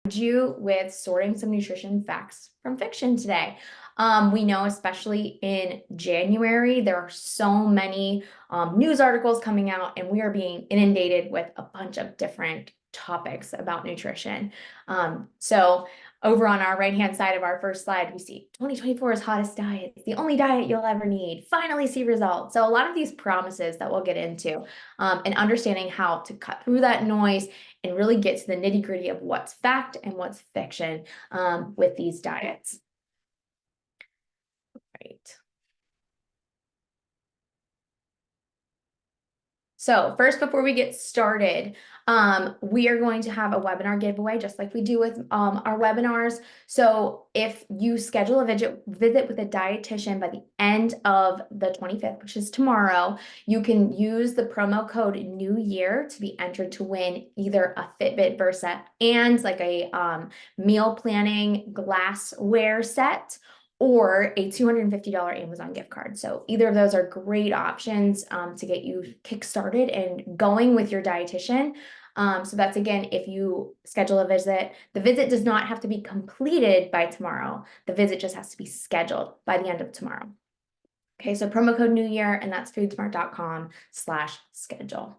You with sorting some nutrition facts from fiction today. We know, especially in January, there are so many news articles coming out, and we are being inundated with a bunch of different topics about nutrition. So over on our right-hand side of our first slide, we see 2024's hottest diet. It's the only diet you'll ever need. Finally see results. So a lot of these promises that we'll get into, and understanding how to cut through that noise and really get to the nitty-gritty of what's fact and what's fiction with these diets. Right. So first, before we get started, we are going to have a webinar giveaway, just like we do with our webinars. So if you schedule a visit with a dietitian by the end of the 25th, which is tomorrow, you can use the promo code New Year to be entered to win either a Fitbit Versa and like a meal planning glassware set, or a $250 Amazon gift card. So either of those are great options to get you kick-started and going with your dietitian. So that's, again, if you schedule a visit. The visit does not have to be completed by tomorrow. The visit just has to be scheduled by the end of tomorrow. Okay, so promo code New Year, and that's foodsmart.com/schedule.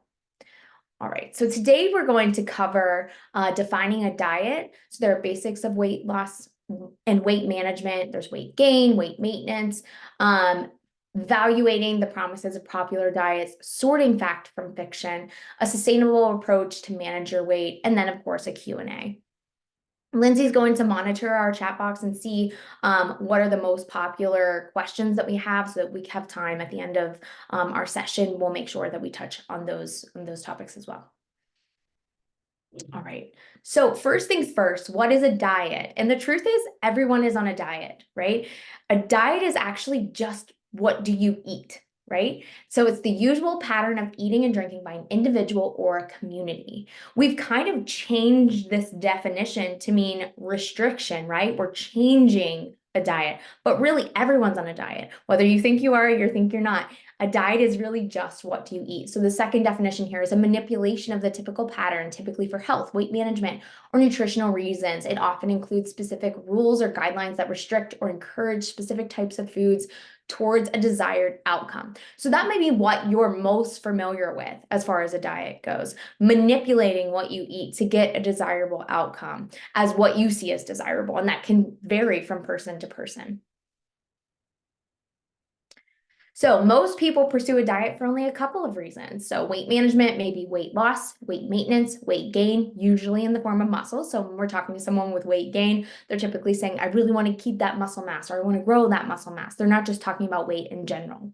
All right, so today we're going to cover defining a diet. So there are basics of weight loss and weight management. There's weight gain, weight maintenance, evaluating the promises of popular diets, sorting fact from fiction, a sustainable approach to manage your weight, and then, of course, a Q&A. Lindsay's going to monitor our chat box and see what are the most popular questions that we have, so that we have time at the end of our session. We'll make sure that we touch on those topics as well. All right. So first things first, what is a diet? And the truth is, everyone is on a diet, right? A diet is actually just what do you eat, right? So it's the usual pattern of eating and drinking by an individual or a community. We've kind of changed this definition to mean restriction, right? We're changing a diet, but really everyone's on a diet. Whether you think you are or you think you're not, a diet is really just what do you eat. So the second definition here is a manipulation of the typical pattern, typically for health, weight management, or nutritional reasons. It often includes specific rules or guidelines that restrict or encourage specific types of foods towards a desired outcome. So that may be what you're most familiar with as far as a diet goes, manipulating what you eat to get a desirable outcome as what you see as desirable, and that can vary from person to person. So most people pursue a diet for only a couple of reasons. So weight management, maybe weight loss, weight maintenance, weight gain, usually in the form of muscle. So when we're talking to someone with weight gain, they're typically saying, I really want to keep that muscle mass, or I want to grow that muscle mass. They're not just talking about weight in general.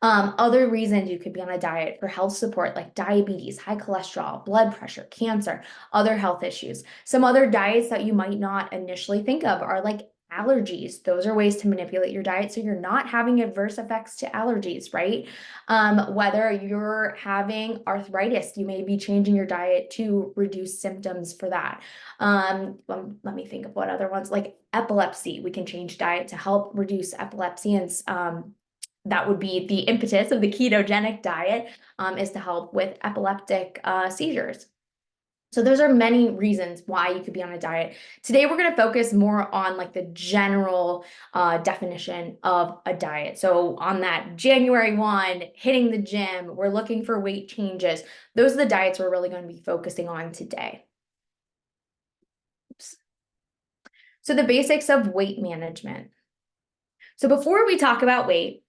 Other reasons you could be on a diet for health support, like diabetes, high cholesterol, blood pressure, cancer, other health issues. Some other diets that you might not initially think of are like allergies. Those are ways to manipulate your diet so you're not having adverse effects to allergies, right? Whether you're having arthritis, you may be changing your diet to reduce symptoms for that. Let me think of what other ones, like epilepsy. We can change diet to help reduce epilepsy, and that would be the impetus of the ketogenic diet, is to help with epileptic seizures. So those are many reasons why you could be on a diet. Today, we're going to focus more on like the general definition of a diet. So on that January 1, hitting the gym, we're looking for weight changes. Those are the diets we're really going to be focusing on today. Oops. So the basics of weight management. So before we talk about weight,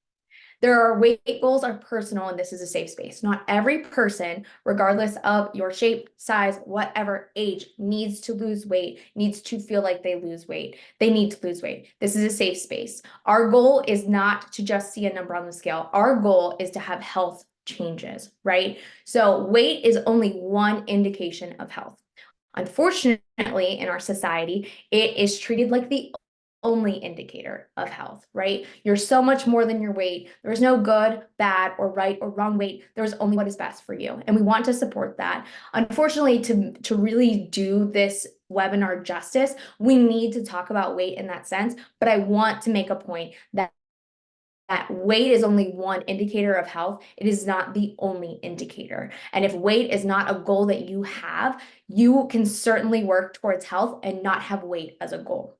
weight goals are personal, and this is a safe space. Not every person, regardless of your shape, size, whatever age, needs to lose weight, needs to feel like they lose weight. They need to lose weight. This is a safe space. Our goal is not to just see a number on the scale. Our goal is to have health changes, right? So weight is only one indication of health. Unfortunately, in our society, it is treated like the only indicator of health, right? You're so much more than your weight. There's no good, bad, or right or wrong weight. There's only what is best for you. And we want to support that. Unfortunately, to really do this webinar justice, we need to talk about weight in that sense. But I want to make a point that weight is only one indicator of health. It is not the only indicator. And if weight is not a goal that you have, you can certainly work towards health and not have weight as a goal.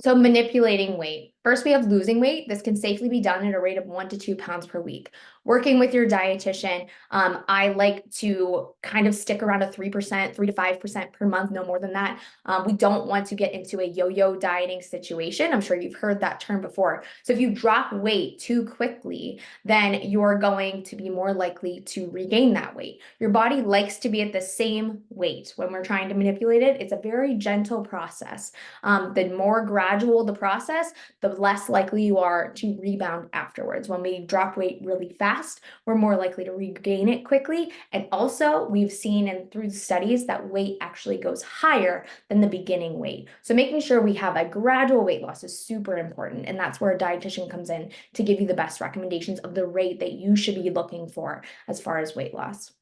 So manipulating weight. First, we have losing weight. This can safely be done at a rate of 1 to 2 pounds per week. Working with your dietitian, I like to kind of stick around a 3%, 3 to 5% per month, no more than that. We don't want to get into a yo-yo dieting situation. I'm sure you've heard that term before. So if you drop weight too quickly, then you're going to be more likely to regain that weight. Your body likes to be at the same weight when we're trying to manipulate it. It's a very gentle process. The more gradual the process, the less likely you are to rebound afterwards. When we drop weight really fast, we're more likely to regain it quickly. And also, we've seen and through studies that weight actually goes higher than the beginning weight. So making sure we have a gradual weight loss is super important. And that's where a dietitian comes in to give you the best recommendations of the rate that you should be looking for as far as weight loss.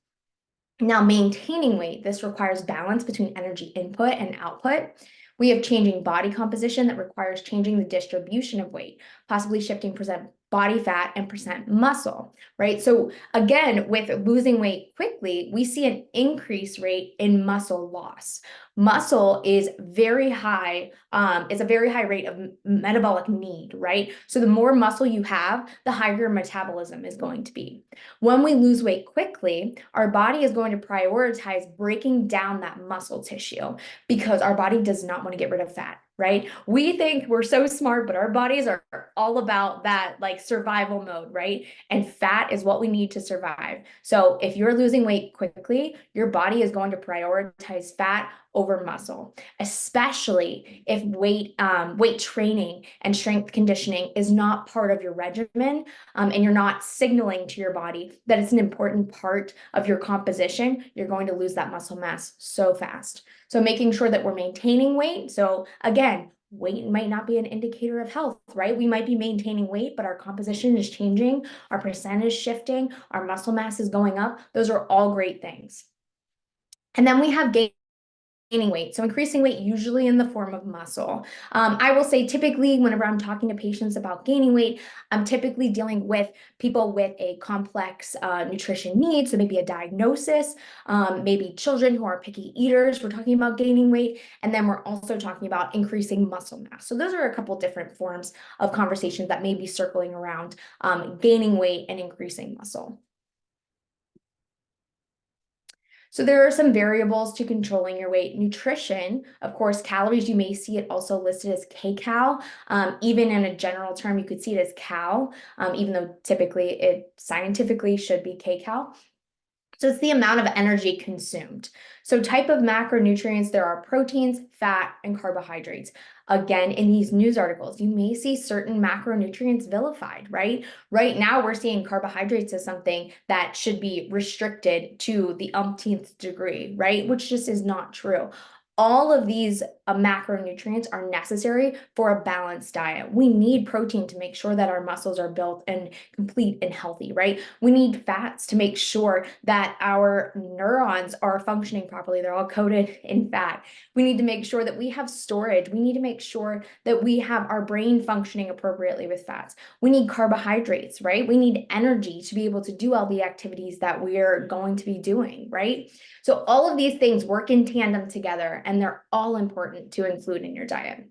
Now, maintaining weight, this requires balance between energy input and output. We have changing body composition that requires changing the distribution of weight, possibly shifting percent body fat and percent muscle, right? So again, with losing weight quickly, we see an increased rate in muscle loss. Muscle is very high, it's a very high rate of metabolic need, right? So the more muscle you have, the higher your metabolism is going to be. When we lose weight quickly, our body is going to prioritize breaking down that muscle tissue because our body does not want to get rid of fat, right? We think we're so smart, but our bodies are all about that like survival mode, right? And fat is what we need to survive. So if you're losing weight quickly, your body is going to prioritize fat over muscle, especially if weight training and strength conditioning is not part of your regimen, and you're not signaling to your body that it's an important part of your composition. You're going to lose that muscle mass so fast. So making sure that we're maintaining weight. So again, weight might not be an indicator of health, right? We might be maintaining weight, but our composition is changing, our percent is shifting, our muscle mass is going up. Those are all great things. And then we have gaining weight. So increasing weight usually in the form of muscle. I will say typically whenever I'm talking to patients about gaining weight, I'm typically dealing with people with a complex nutrition need. So maybe a diagnosis, maybe children who are picky eaters. We're talking about gaining weight. And then we're also talking about increasing muscle mass. So those are a couple different forms of conversations that may be circling around gaining weight and increasing muscle. So there are some variables to controlling your weight. Nutrition, of course, calories, you may see it also listed as kcal. Even in a general term, you could see it as cal, even though typically it scientifically should be kcal. So it's the amount of energy consumed. So type of macronutrients, there are proteins, fat, and carbohydrates. Again, in these news articles, you may see certain macronutrients vilified, right? Right now, we're seeing carbohydrates as something that should be restricted to the umpteenth degree, right? Which just is not true. All of these macronutrients are necessary for a balanced diet. We need protein to make sure that our muscles are built and complete and healthy, right? We need fats to make sure that our neurons are functioning properly. They're all coated in fat. We need to make sure that we have storage. We need to make sure that we have our brain functioning appropriately with fats. We need carbohydrates, right? We need energy to be able to do all the activities that we're going to be doing, right? So all of these things work in tandem together, and they're all important to include in your diet.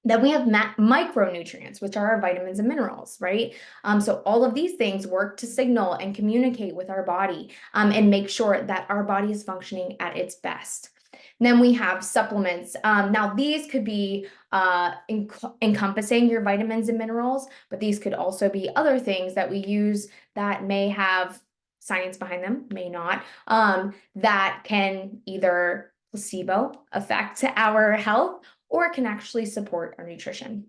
Then we have micronutrients, which are our vitamins and minerals, right? So all of these things work to signal and communicate with our body and make sure that our body is functioning at its best. Then we have supplements. Now, these could be encompassing your vitamins and minerals, but these could also be other things that we use that may have science behind them, may not, that can either placebo affect our health or can actually support our nutrition.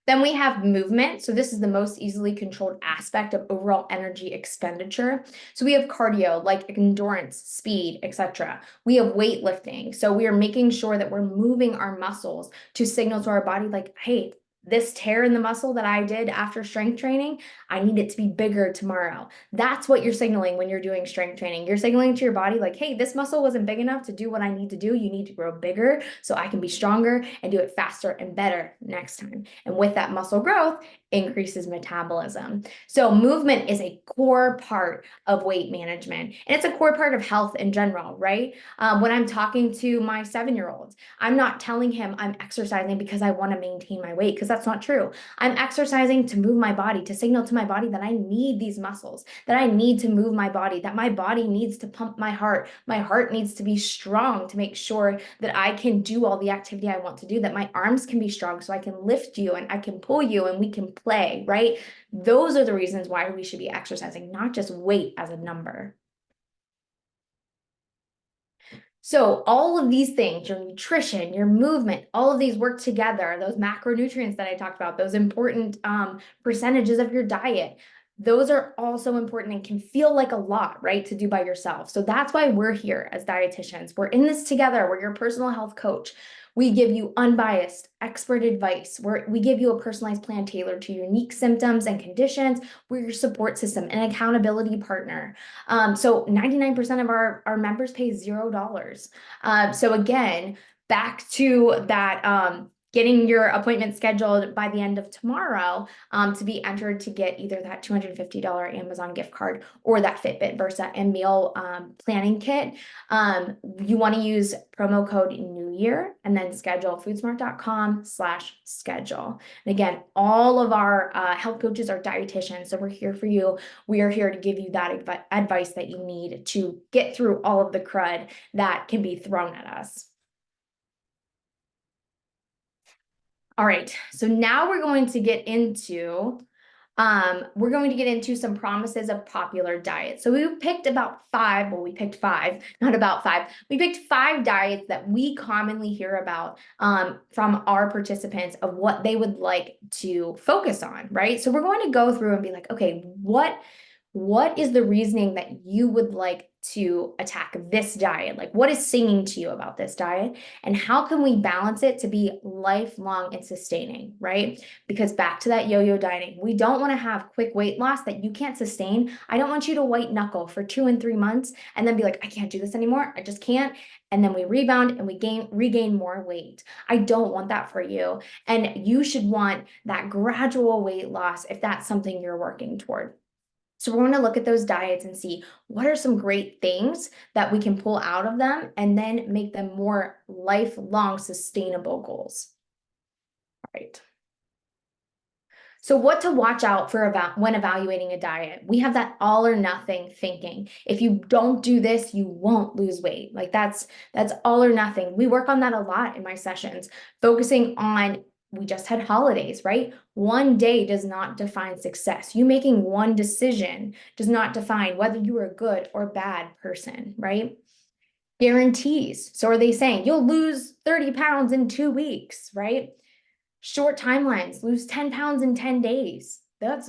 Then we have movement. So this is the most easily controlled aspect of overall energy expenditure. So we have cardio, like endurance, speed, etc. We have weightlifting. So we are making sure that we're moving our muscles to signal to our body like, hey, this tear in the muscle that I did after strength training, I need it to be bigger tomorrow. That's what you're signaling when you're doing strength training. You're signaling to your body like, hey, this muscle wasn't big enough to do what I need to do. You need to grow bigger so I can be stronger and do it faster and better next time. And with that muscle growth, increases metabolism. So movement is a core part of weight management, and it's a core part of health in general, right? When I'm talking to my 7-year-old, I'm not telling him I'm exercising because I want to maintain my weight, because that's not true. I'm exercising to move my body, to signal to my body that I need these muscles, that I need to move my body, that my body needs to pump my heart. My heart needs to be strong to make sure that I can do all the activity I want to do, that my arms can be strong so I can lift you and I can pull you and we can play, right? Those are the reasons why we should be exercising, not just weight as a number. So all of these things, your nutrition, your movement, all of these work together. Those macronutrients that I talked about, those important percentages of your diet, those are also important and can feel like a lot, right, to do by yourself. So that's why we're here as dietitians. We're in this together. We're your personal health coach. We give you unbiased, expert advice. We give you a personalized plan tailored to your unique symptoms and conditions. We're your support system and accountability partner. So 99% of our members pay $0. So again, back to that getting your appointment scheduled by the end of tomorrow to be entered to get either that $250 Amazon gift card or that Fitbit Versa and meal planning kit. You want to use promo code New Year and then schedule foodsmart.com/schedule. And again, all of our health coaches are dietitians, so we're here for you. We are here to give you that advice that you need to get through all of the crud that can be thrown at us. All right, so now we're going to get into some promises of popular diets. So we picked about 5, well, we picked 5, not about 5. We picked 5 diets that we commonly hear about from our participants of what they would like to focus on, right? So we're going to go through and be like, okay, what is the reasoning that you would like to attack this diet? Like, what is singing to you about this diet? And how can we balance it to be lifelong and sustaining, right? Because back to that yo-yo dieting, we don't want to have quick weight loss that you can't sustain. I don't want you to white knuckle for 2 and 3 months and then be like, I can't do this anymore. I just can't. And then we rebound and we regain more weight. I don't want that for you. And you should want that gradual weight loss if that's something you're working toward. So we're going to look at those diets and see what are some great things that we can pull out of them and then make them more lifelong sustainable goals. All right. So what to watch out for when evaluating a diet? We have that all or nothing thinking. If you don't do this, you won't lose weight. Like that's all or nothing. We work on that a lot in my sessions, focusing on, we just had holidays, right? One day does not define success. You making one decision does not define whether you are a good or bad person, right? Guarantees. So are they saying you'll lose 30 pounds in 2 weeks, right? Short timelines, lose 10 pounds in 10 days. That's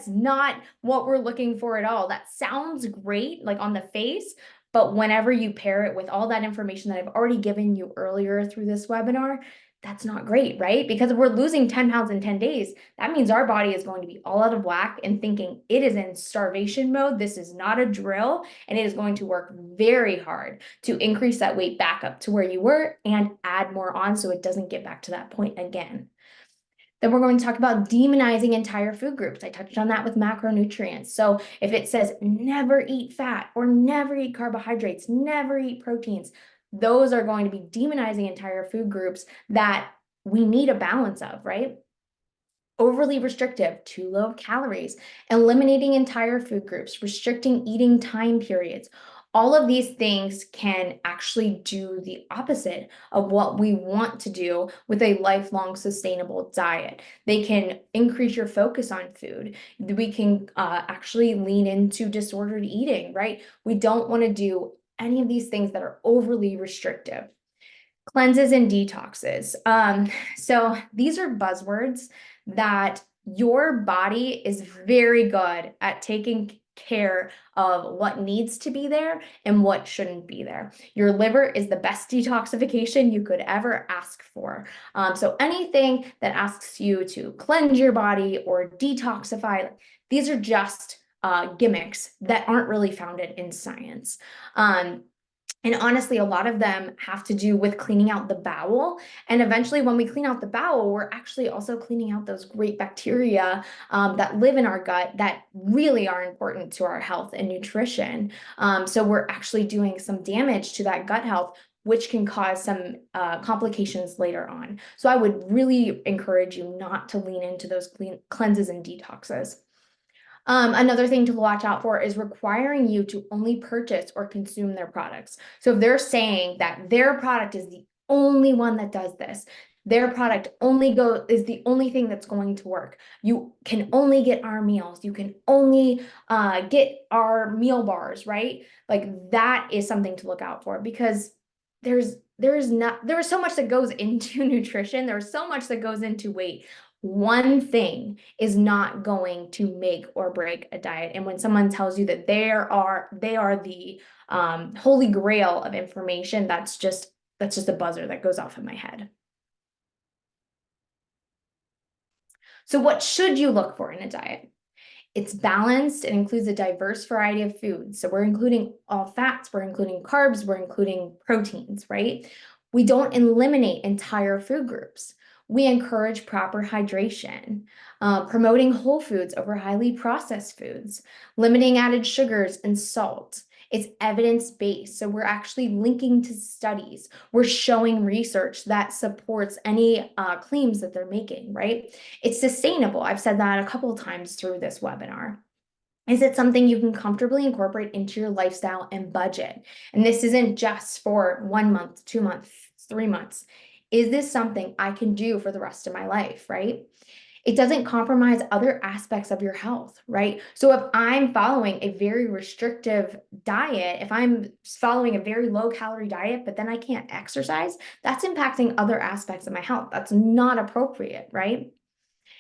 not what we're looking for at all. That sounds great, like on the face, but whenever you pair it with all that information that I've already given you earlier through this webinar, that's not great, right? Because if we're losing 10 pounds in 10 days, that means our body is going to be all out of whack and thinking it is in starvation mode. This is not a drill, and it is going to work very hard to increase that weight back up to where you were and add more on so it doesn't get back to that point again. Then we're going to talk about demonizing entire food groups. I touched on that with macronutrients. So if it says never eat fat or never eat carbohydrates, never eat proteins, those are going to be demonizing entire food groups that we need a balance of, right? Overly restrictive, too low of calories, eliminating entire food groups, restricting eating time periods. All of these things can actually do the opposite of what we want to do with a lifelong sustainable diet. They can increase your focus on food. We can actually lean into disordered eating, right? We don't want to do any of these things that are overly restrictive. Cleanses and detoxes. So these are buzzwords that your body is very good at taking care of what needs to be there and what shouldn't be there. Your liver is the best detoxification you could ever ask for. So anything that asks you to cleanse your body or detoxify, these are just gimmicks that aren't really founded in science. And honestly, a lot of them have to do with cleaning out the bowel. And eventually, when we clean out the bowel, we're actually also cleaning out those great bacteria that live in our gut that really are important to our health and nutrition. So we're actually doing some damage to that gut health, which can cause some complications later on. So I would really encourage you not to lean into those cleanses and detoxes. Another thing to watch out for is requiring you to only purchase or consume their products. So if they're saying that their product is the only one that does this, their product is the only thing that's going to work. You can only get our meals. You can only get our meal bars, right? Like that is something to look out for, because there's so much that goes into nutrition. There's so much that goes into weight. One thing is not going to make or break a diet. And when someone tells you that they are the holy grail of information, that's just a buzzer that goes off in my head. So what should you look for in a diet? It's balanced. It includes a diverse variety of foods. So we're including all fats, we're including carbs, we're including proteins, right? We don't eliminate entire food groups. We encourage proper hydration, promoting whole foods over highly processed foods, limiting added sugars and salt. It's evidence-based, so we're actually linking to studies. We're showing research that supports any claims that they're making, right? It's sustainable. I've said that a couple of times through this webinar. Is it something you can comfortably incorporate into your lifestyle and budget? And this isn't just for 1 month, 2 months, 3 months. Is this something I can do for the rest of my life, right? It doesn't compromise other aspects of your health, right? So if I'm following a very restrictive diet, if I'm following a very low calorie diet, but then I can't exercise, that's impacting other aspects of my health. That's not appropriate, right?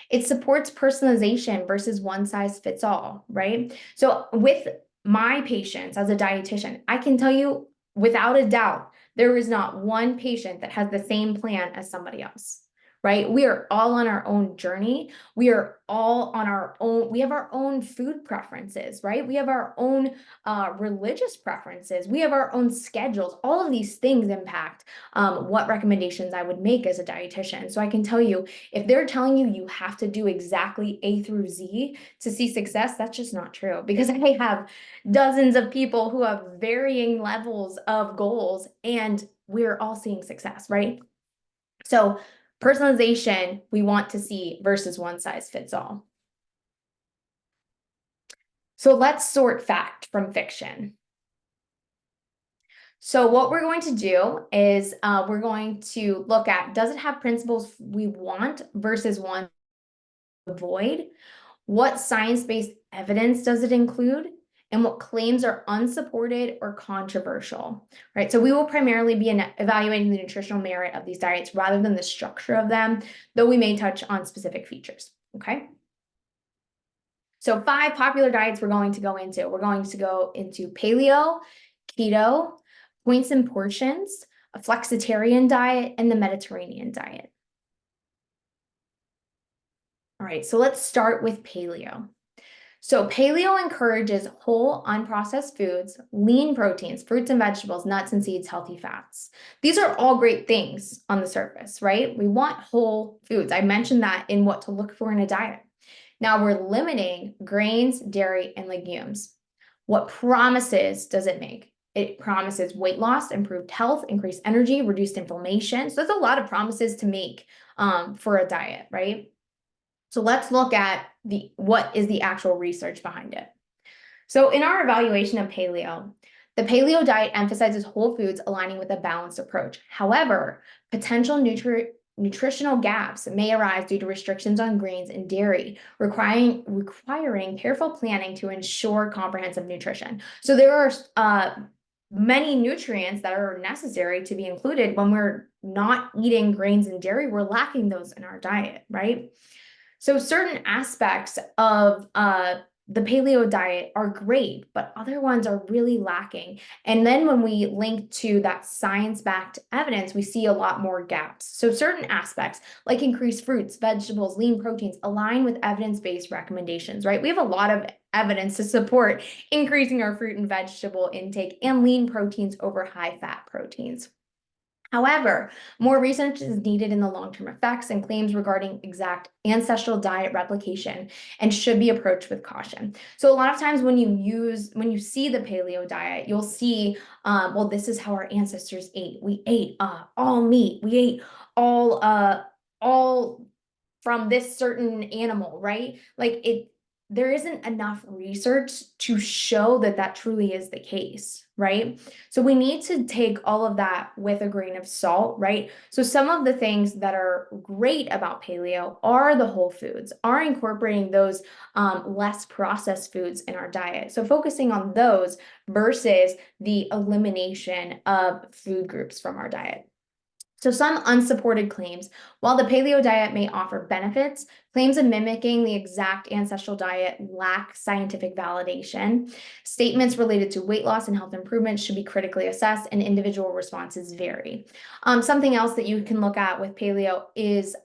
It supports personalization versus one size fits all, right? So with my patients as a dietitian, I can tell you without a doubt, there is not one patient that has the same plan as somebody else, right? We are all on our own journey. We are all on our own, we have our own food preferences, right? We have our own religious preferences. We have our own schedules. All of these things impact what recommendations I would make as a dietitian. So I can tell you, if they're telling you you have to do exactly A through Z to see success, that's just not true, because I have dozens of people who have varying levels of goals and we're all seeing success, right? So personalization we want to see versus one size fits all. So let's sort fact from fiction. So what we're going to do is we're going to look at, does it have principles we want versus one avoid? What science-based evidence does it include? And what claims are unsupported or controversial, right? So we will primarily be evaluating the nutritional merit of these diets rather than the structure of them, though we may touch on specific features, okay? So 5 popular diets we're going to go into. We're going to go into paleo, keto, points and portions, a flexitarian diet, and the Mediterranean diet. All right, so let's start with paleo. So paleo encourages whole, unprocessed foods, lean proteins, fruits and vegetables, nuts and seeds, healthy fats. These are all great things on the surface, right? We want whole foods. I mentioned that in what to look for in a diet. Now we're limiting grains, dairy, and legumes. What promises does it make? It promises weight loss, improved health, increased energy, reduced inflammation. So there's a lot of promises to make for a diet, right? So let's look at what is the actual research behind it. So in our evaluation of paleo, the paleo diet emphasizes whole foods aligning with a balanced approach. However, potential nutritional gaps may arise due to restrictions on grains and dairy, requiring careful planning to ensure comprehensive nutrition. So there are many nutrients that are necessary to be included when we're not eating grains and dairy. We're lacking those in our diet, right? So certain aspects of the paleo diet are great, but other ones are really lacking. And then when we link to that science-backed evidence, we see a lot more gaps. So certain aspects like increased fruits, vegetables, lean proteins align with evidence-based recommendations, right? We have a lot of evidence to support increasing our fruit and vegetable intake and lean proteins over high-fat proteins. However, more research is needed in the long-term effects and claims regarding exact ancestral diet replication and should be approached with caution. So a lot of times when you see the paleo diet, you'll see, well, this is how our ancestors ate. We ate all meat. We ate all from this certain animal, right? There isn't enough research to show that that truly is the case, right? So we need to take all of that with a grain of salt, right? So some of the things that are great about paleo are the whole foods, are incorporating those less processed foods in our diet. So focusing on those versus the elimination of food groups from our diet. So some unsupported claims, while the paleo diet may offer benefits, claims of mimicking the exact ancestral diet lack scientific validation. Statements related to weight loss and health improvement should be critically assessed, and individual responses vary. Something else that you can look at with paleo is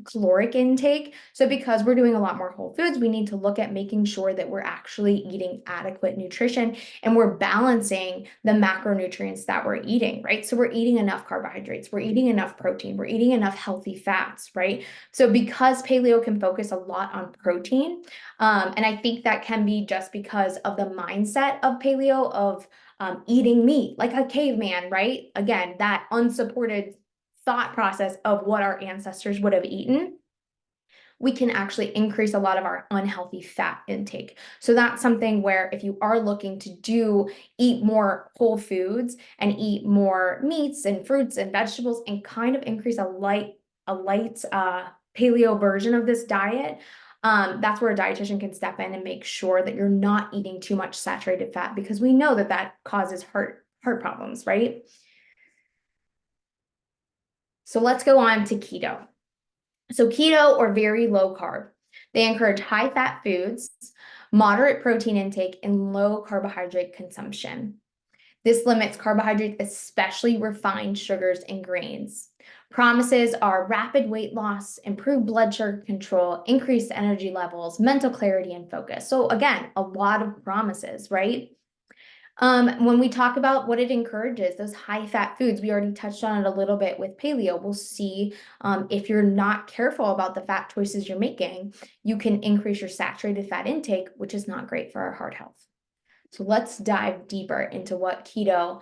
caloric intake. So because we're doing a lot more whole foods, we need to look at making sure that we're actually eating adequate nutrition and we're balancing the macronutrients that we're eating, right? So we're eating enough carbohydrates, we're eating enough protein, we're eating enough healthy fats, right? So because paleo can focus a lot on protein, and I think that can be just because of the mindset of paleo of eating meat like a caveman, right? Again, that unsupported thought process of what our ancestors would have eaten, we can actually increase a lot of our unhealthy fat intake. So that's something where if you are looking to eat more whole foods and eat more meats and fruits and vegetables and kind of increase a light paleo version of this diet, that's where a dietitian can step in and make sure that you're not eating too much saturated fat, because we know that that causes heart problems, right? So let's go on to keto. So keto or very low carb, they encourage high fat foods, moderate protein intake, and low carbohydrate consumption. This limits carbohydrates, especially refined sugars and grains. Promises are rapid weight loss, improved blood sugar control, increased energy levels, mental clarity, and focus. So again, a lot of promises, right? When we talk about what it encourages, those high-fat foods, we already touched on it a little bit with paleo. We'll see if you're not careful about the fat choices you're making, you can increase your saturated fat intake, which is not great for our heart health. So let's dive deeper into what keto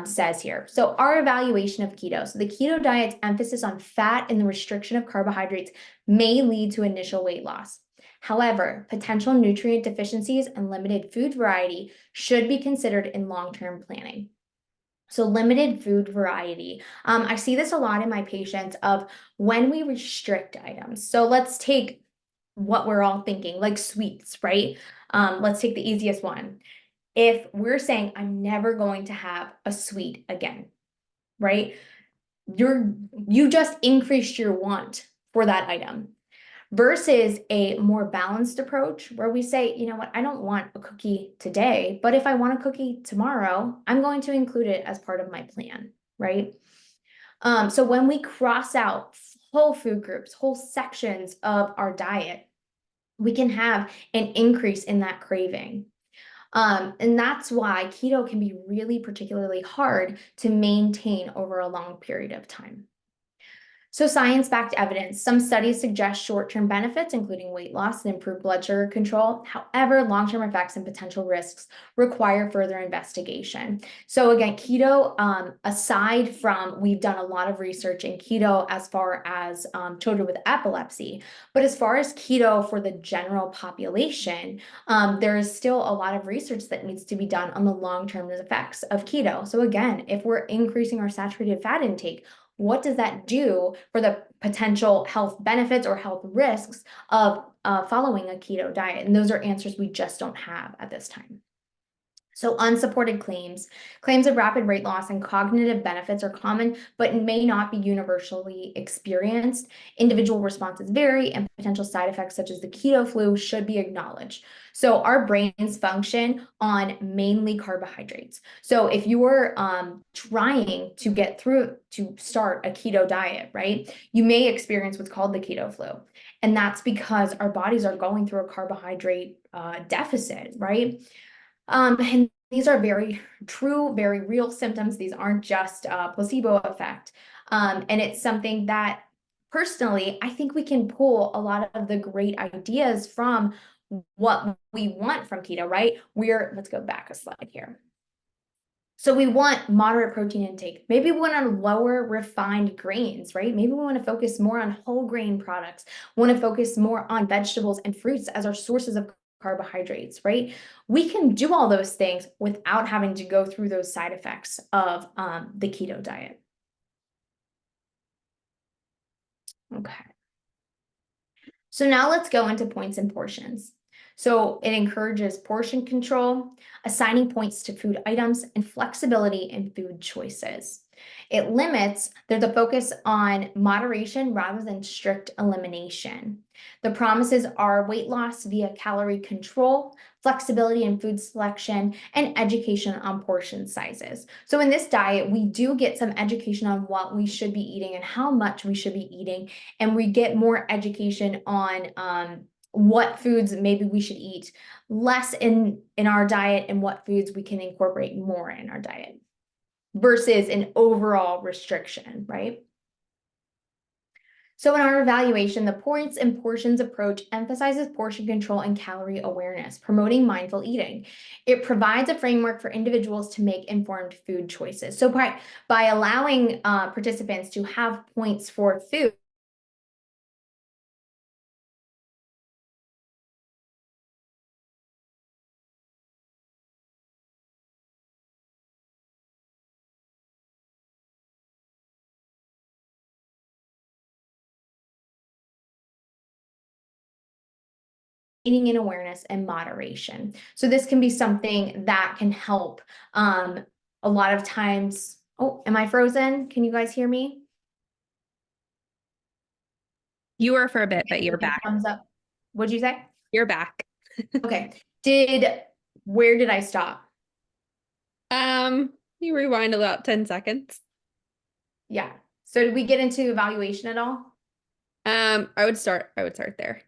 says here. So our evaluation of keto. So the keto diet's emphasis on fat and the restriction of carbohydrates may lead to initial weight loss. However, potential nutrient deficiencies and limited food variety should be considered in long-term planning. So limited food variety. I see this a lot in my patients of when we restrict items. So let's take what we're all thinking, like sweets, right? Let's take the easiest one. If we're saying, I'm never going to have a sweet again, right? You just increased your want for that item versus a more balanced approach where we say, you know what, I don't want a cookie today, but if I want a cookie tomorrow, I'm going to include it as part of my plan, right? So when we cross out whole food groups, whole sections of our diet, we can have an increase in that craving. And that's why keto can be really particularly hard to maintain over a long period of time. So science-backed evidence. Some studies suggest short-term benefits, including weight loss and improved blood sugar control. However, long-term effects and potential risks require further investigation. So again, keto, aside from, we've done a lot of research in keto as far as children with epilepsy, but as far as keto for the general population, there is still a lot of research that needs to be done on the long-term effects of keto. So again, if we're increasing our saturated fat intake, what does that do for the potential health benefits or health risks of following a keto diet? And those are answers we just don't have at this time. So unsupported claims of rapid weight loss and cognitive benefits are common, but may not be universally experienced. Individual responses vary, and potential side effects such as the keto flu should be acknowledged. So our brains function on mainly carbohydrates. So if you're trying to get through to start a keto diet, right, you may experience what's called the keto flu. And that's because our bodies are going through a carbohydrate deficit, right? And these are very true, very real symptoms. These aren't just a placebo effect. And it's something that personally, I think we can pull a lot of the great ideas from what we want from keto, right? Let's go back a slide here. So we want moderate protein intake. Maybe we want to lower refined grains, right? Maybe we want to focus more on whole grain products, want to focus more on vegetables and fruits as our sources of carbohydrates, right? We can do all those things without having to go through those side effects of the keto diet. Okay. So now let's go into points and portions. So it encourages portion control, assigning points to food items, and flexibility in food choices. It limits the focus on moderation rather than strict elimination. The promises are weight loss via calorie control, flexibility in food selection, and education on portion sizes. So in this diet, we do get some education on what we should be eating and how much we should be eating, and we get more education on what foods maybe we should eat less in our diet and what foods we can incorporate more in our diet versus an overall restriction, right? So in our evaluation, the points and portions approach emphasizes portion control and calorie awareness, promoting mindful eating. It provides a framework for individuals to make informed food choices. So by allowing participants to have points for food, eating in awareness and moderation. So this can be something that can help a lot of times. Oh, am I frozen? Can you guys hear me? You were for a bit, but you're back. Thumbs up. What'd you say? You're back. Okay. Where did I stop? You rewind about 10 seconds. Yeah. So did we get into evaluation at all? I would start there.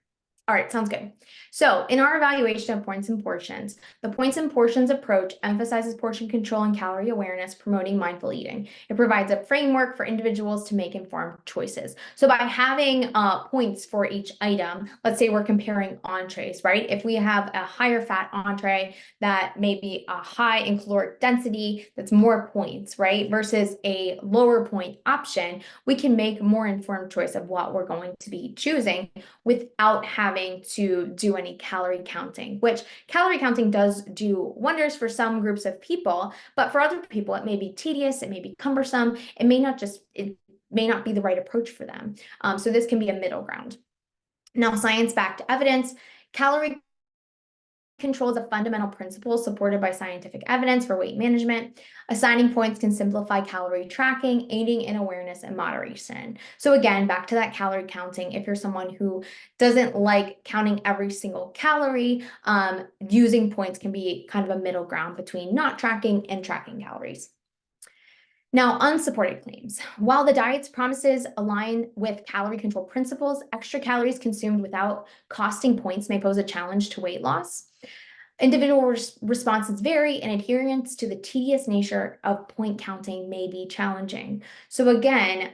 All right, sounds good. So in our evaluation of points and portions, the points and portions approach emphasizes portion control and calorie awareness, promoting mindful eating. It provides a framework for individuals to make informed choices. So by having points for each item, let's say we're comparing entrees, right? If we have a higher fat entree that may be a high in caloric density, that's more points, right? Versus a lower point option, we can make more informed choice of what we're going to be choosing without having to do any calorie counting, which calorie counting does do wonders for some groups of people, but for other people, it may be tedious, it may be cumbersome, it may not be the right approach for them. So this can be a middle ground. Now, science-backed evidence, calorie control is a fundamental principle supported by scientific evidence for weight management. Assigning points can simplify calorie tracking, aiding in awareness and moderation. So again, back to that calorie counting, if you're someone who doesn't like counting every single calorie, using points can be kind of a middle ground between not tracking and tracking calories. Now, unsupported claims. While the diet's promises align with calorie control principles, extra calories consumed without costing points may pose a challenge to weight loss. Individual responses vary, and adherence to the tedious nature of point counting may be challenging. So again,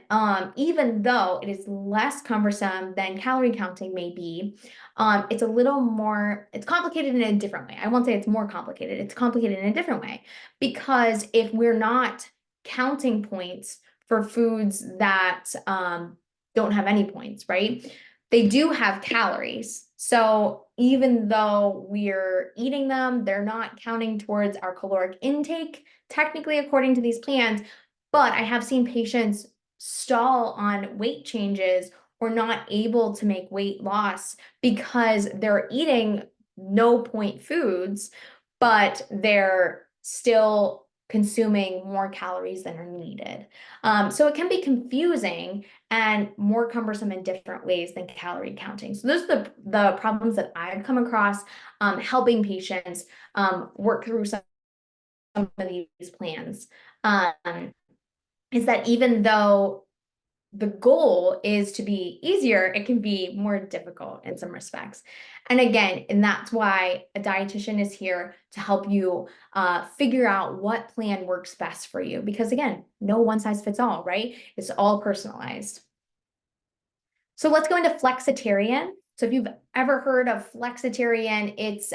even though it is less cumbersome than calorie counting may be, it's a little more, it's complicated in a different way. I won't say it's more complicated, it's complicated in a different way. Because if we're not counting points for foods that don't have any points, right? They do have calories. So even though we're eating them, they're not counting towards our caloric intake, technically according to these plans. But I have seen patients stall on weight changes or not able to make weight loss because they're eating no point foods, but they're still consuming more calories than are needed. So it can be confusing and more cumbersome in different ways than calorie counting. So those are the problems that I've come across helping patients work through some of these plans. Is that even though the goal is to be easier, it can be more difficult in some respects. And again, and that's why a dietitian is here to help you figure out what plan works best for you. Because again, no one size fits all, right? It's all personalized. So let's go into flexitarian. So if you've ever heard of flexitarian, it's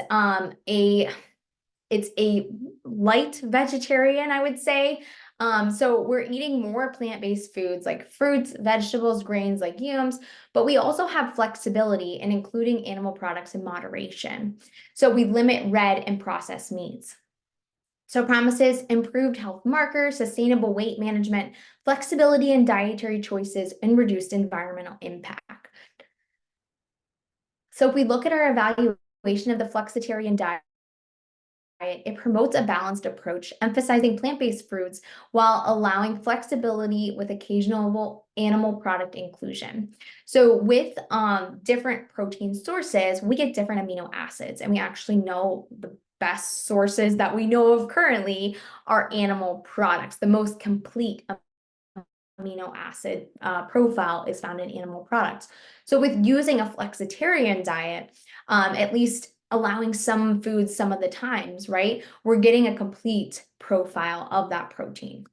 a light vegetarian, I would say. So we're eating more plant-based foods like fruits, vegetables, grains, legumes, but we also have flexibility in including animal products in moderation. So we limit red and processed meats. So promises improved health markers, sustainable weight management, flexibility in dietary choices, and reduced environmental impact. So if we look at our evaluation of the flexitarian diet, it promotes a balanced approach, emphasizing plant-based foods while allowing flexibility with occasional animal product inclusion. So with different protein sources, we get different amino acids, and we actually know the best sources that we know of currently are animal products. The most complete amino acid profile is found in animal products. So with using a flexitarian diet, at least allowing some foods some of the times, right? We're getting a complete profile of that protein.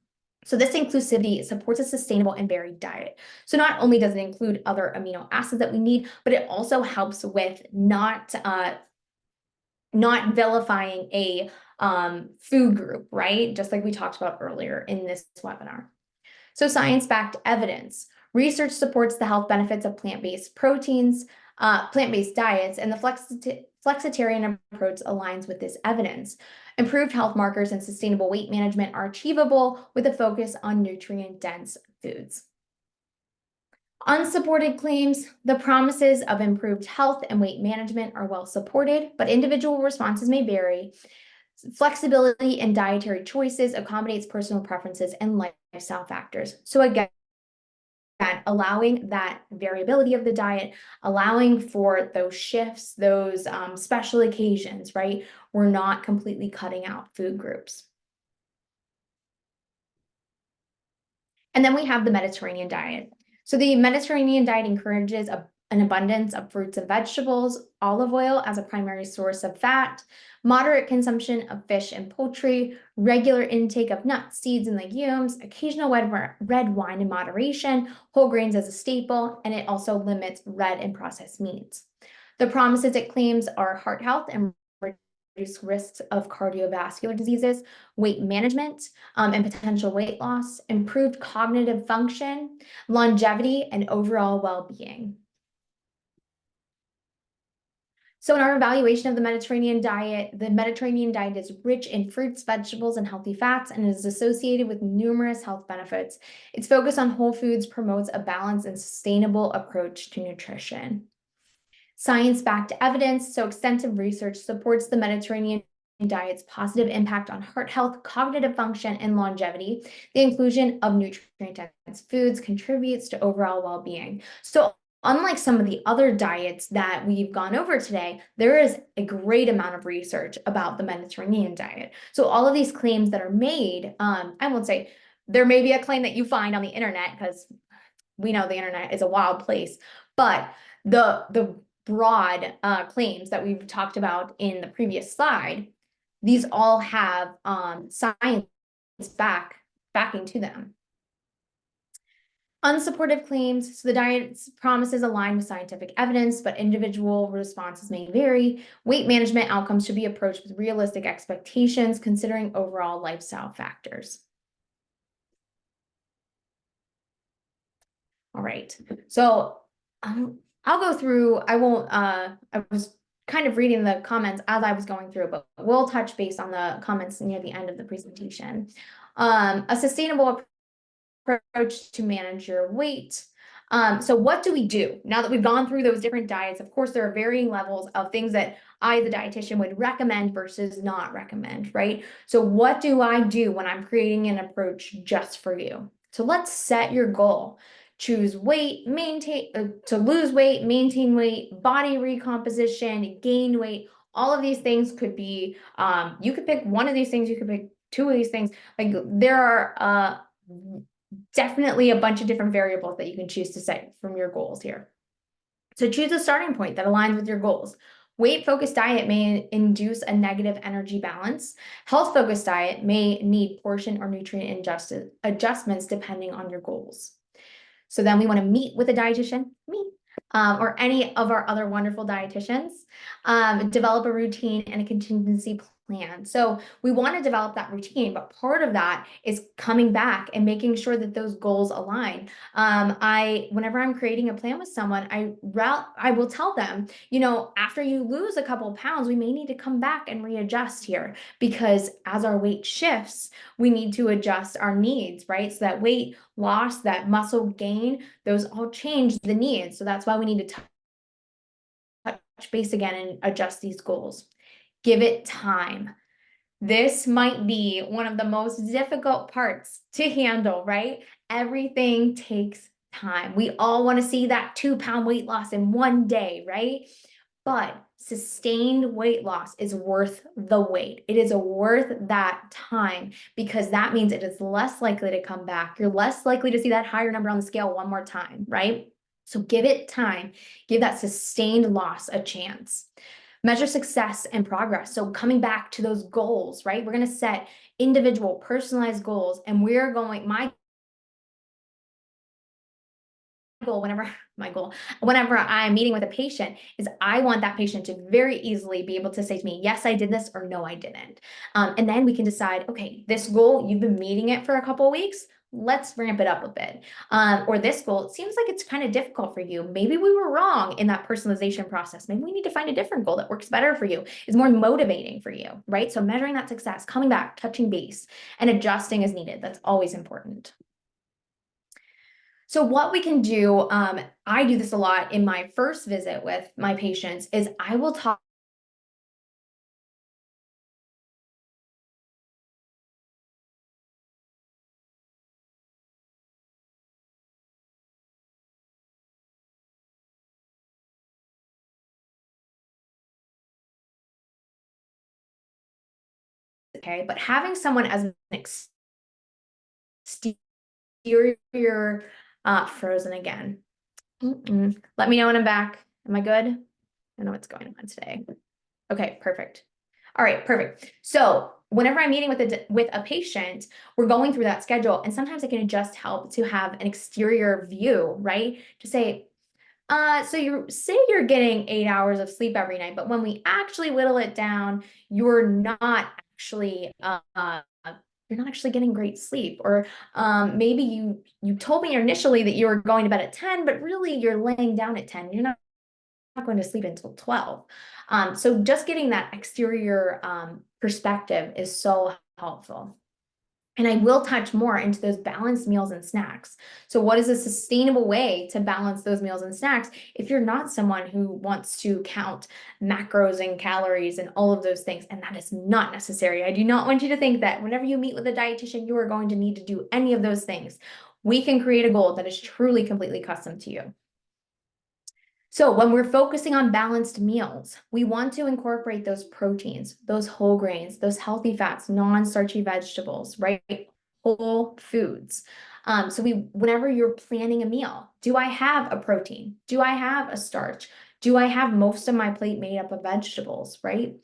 So this inclusivity supports a sustainable and varied diet. So not only does it include other amino acids that we need, but it also helps with not vilifying a food group, right? Just like we talked about earlier in this webinar. So science-backed evidence. Research supports the health benefits of plant-based proteins, plant-based diets, and the flexitarian approach aligns with this evidence. Improved health markers and sustainable weight management are achievable with a focus on nutrient-dense foods. Unsupported claims, the promises of improved health and weight management are well supported, but individual responses may vary. Flexibility in dietary choices accommodates personal preferences and lifestyle factors. So again, allowing that variability of the diet, allowing for those shifts, those special occasions, right? We're not completely cutting out food groups. And then we have the Mediterranean diet. So the Mediterranean diet encourages an abundance of fruits and vegetables, olive oil as a primary source of fat, moderate consumption of fish and poultry, regular intake of nuts, seeds, and legumes, occasional red wine in moderation, whole grains as a staple, and it also limits red and processed meats. The promises it claims are heart health and reduce risks of cardiovascular diseases, weight management, and potential weight loss, improved cognitive function, longevity, and overall well-being. So in our evaluation of the Mediterranean diet is rich in fruits, vegetables, and healthy fats, and is associated with numerous health benefits. Its focus on whole foods promotes a balanced and sustainable approach to nutrition. Science-backed evidence, so extensive research supports the Mediterranean diet's positive impact on heart health, cognitive function, and longevity. The inclusion of nutrient-dense foods contributes to overall well-being. So unlike some of the other diets that we've gone over today, there is a great amount of research about the Mediterranean diet. So all of these claims that are made, I won't say there may be a claim that you find on the internet, because we know the internet is a wild place, but the broad claims that we've talked about in the previous slide, these all have science backing to them. Unsupportive claims, so the diet's promises align with scientific evidence, but individual responses may vary. Weight management outcomes should be approached with realistic expectations, considering overall lifestyle factors. All right, so I'll go through, I won't, I was kind of reading the comments as I was going through, but we'll touch base on the comments near the end of the presentation. A sustainable approach to manage your weight. So what do we do now that we've gone through those different diets? Of course, there are varying levels of things that I, the dietitian, would recommend versus not recommend, right? So what do I do when I'm creating an approach just for you? So let's set your goal. Choose weight, to lose weight, maintain weight, body recomposition, gain weight. All of these things could be, you could pick one of these things, you could pick two of these things. Like there are definitely a bunch of different variables that you can choose to set from your goals here. So choose a starting point that aligns with your goals. Weight-focused diet may induce a negative energy balance. Health-focused diet may need portion or nutrient adjustments depending on your goals. So then we want to meet with a dietitian, me, or any of our other wonderful dietitians, develop a routine and a contingency plan. So we want to develop that routine, but part of that is coming back and making sure that those goals align. Whenever I'm creating a plan with someone, I will tell them, after you lose a couple of pounds, we may need to come back and readjust here, because as our weight shifts, we need to adjust our needs, right? So that weight loss, that muscle gain, those all change the needs. So that's why we need to touch base again and adjust these goals. Give it time. This might be one of the most difficult parts to handle, right? Everything takes time. We all want to see that 2-pound weight loss in one day, right? But sustained weight loss is worth the wait. It is worth that time, because that means it is less likely to come back. You're less likely to see that higher number on the scale one more time, right? So give it time. Give that sustained loss a chance. Measure success and progress. So coming back to those goals, right? We're going to set individual personalized goals, and my goal whenever I'm meeting with a patient is I want that patient to very easily be able to say to me, yes, I did this, or no, I didn't. And then we can decide, okay, this goal, you've been meeting it for a couple of weeks. Let's ramp it up a bit. Or this goal, it seems like it's kind of difficult for you. Maybe we were wrong in that personalization process. Maybe we need to find a different goal that works better for you, is more motivating for you, right? So measuring that success, coming back, touching base, and adjusting as needed. That's always important. So what we can do, I do this a lot in my first visit with my patients, is I will talk okay, but having someone as an exterior, frozen again. Let me know when I'm back. Am I good? I know what's going on today. Okay, perfect. All right, perfect. So whenever I'm meeting with a patient, we're going through that schedule, and sometimes it can just help to have an exterior view, right? To say, so you say you're getting 8 hours of sleep every night, but when we actually whittle it down, you're not actually getting great sleep. Or maybe you told me initially that you were going to bed at 10, but really you're laying down at 10. You're not going to sleep until 12. So just getting that exterior perspective is so helpful. And I will touch more into those balanced meals and snacks. So what is a sustainable way to balance those meals and snacks if you're not someone who wants to count macros and calories and all of those things? And that is not necessary. I do not want you to think that whenever you meet with a dietitian, you are going to need to do any of those things. We can create a goal that is truly completely custom to you. So when we're focusing on balanced meals, we want to incorporate those proteins, those whole grains, those healthy fats, non-starchy vegetables, right? Whole foods. So whenever you're planning a meal, do I have a protein? Do I have a starch? Do I have most of my plate made up of vegetables, right?